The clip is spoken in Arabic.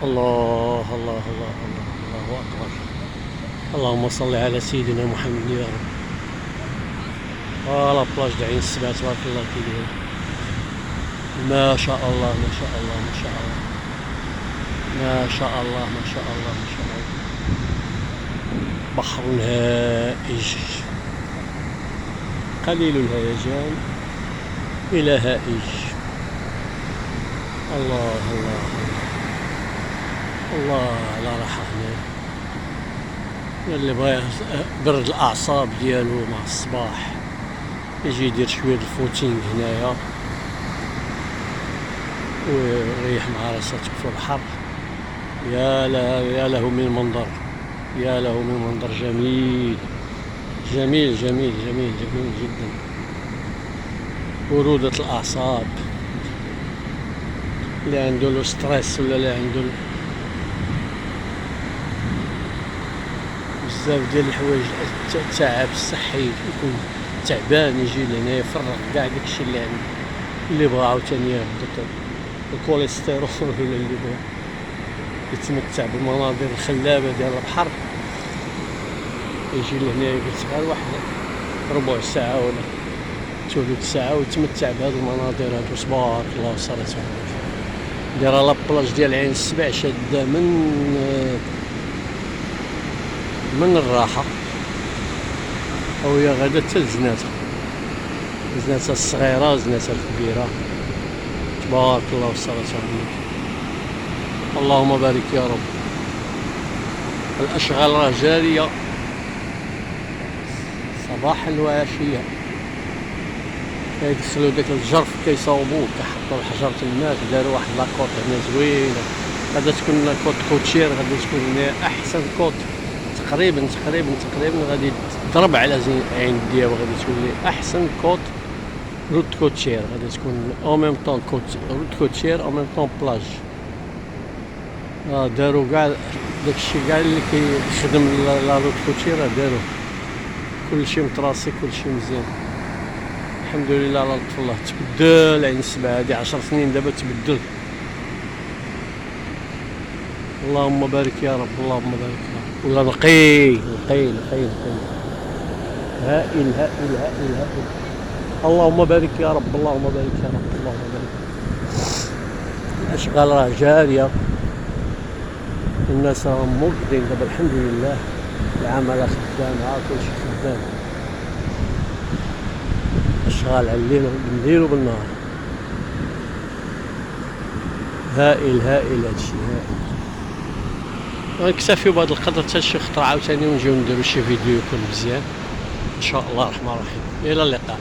الله الله الله الله الله أكبر. اللهم صل على سيدنا محمد يا رب. لا بلاج د عين السبع تبارك الله كيدير. ما شاء الله ما شاء الله ما شاء الله ما شاء الله ما شاء الله ما شاء الله. بحر هائج قليل الهيجان إلى هائج. الله الله الله على راحة هنا. اللي بغا برد الأعصاب ديالو مع الصباح يجي يدير شوية الفوتينغ هنايا ويريح مع راساتك في البحر. يا له من منظر، يا له من منظر جميل جميل جميل جميل جميل جدا. برودة الأعصاب اللي عنده له ستريس ولا اللي عنده بزاف ديال الحوايج، التعب الصحي، يكون تعبان يجي لهنا يفرغ كاع داكشي اللي عنده، اللي بغا عاوتاني يهبط الكوليسترول ولا اللي بغا يتمتع بالمناظر الخلابة ديال البحر يجي لهنا يجلس غير واحد ربع ساعة ولا ثلث ساعة ويتمتع بهاد المناظر هادو. تبارك الله وصلاة على النبي. دايرة لابلاج ديال عين السبع شادة من الراحة، وهي غادا حتى لزناتها، زناتها الصغيرة زناتها الكبيرة. تبارك الله والصلاة على النبي. اللهم بارك يا رب. الأشغال راه جارية صباحا وعشية. كيدخلوا داك الجرف كيصاوبوه، كيحطوا الحجر تماك، داروا واحد لاكوط هنا زوينة. غادا تكون لاكوط كوتشير، غادا تكون هنا أحسن كوط تقريبا غادي تضرب على عين دياب. غادي تكون لي أحسن كوط روت كوتشير، غادي تكون أو ميم طون روت كوتشير أو ميم طون بلاج. داروا كاع داكشي كاع اللي كيخدم لا روت كوتشير داروه، كلشي متراصي كلشي مزيان الحمد لله على لطف الله. تبدل عين السبع هادي 10 سنين دابا تبدل. اللهم بارك يا رب اللهم بارك يا رب. ولا نقي نقي نقي نقي هائل هائل هائل هائل. اللهم بارك يا رب اللهم بارك يا رب اللهم بارك. الأشغال راه جارية، الناس راهم موجودين دابا الحمد لله، العمالة خدامة كلشي خدام، أشغال على الليل بالليل وبالنهار. هائل هائل هادشي هائل. غنكتفيو بهذا القدر حتى شي خطرة عاوتاني ونجيو نديرو شي فيديو يكون مزيان ان شاء الله الرحمن الرحيم. الى اللقاء.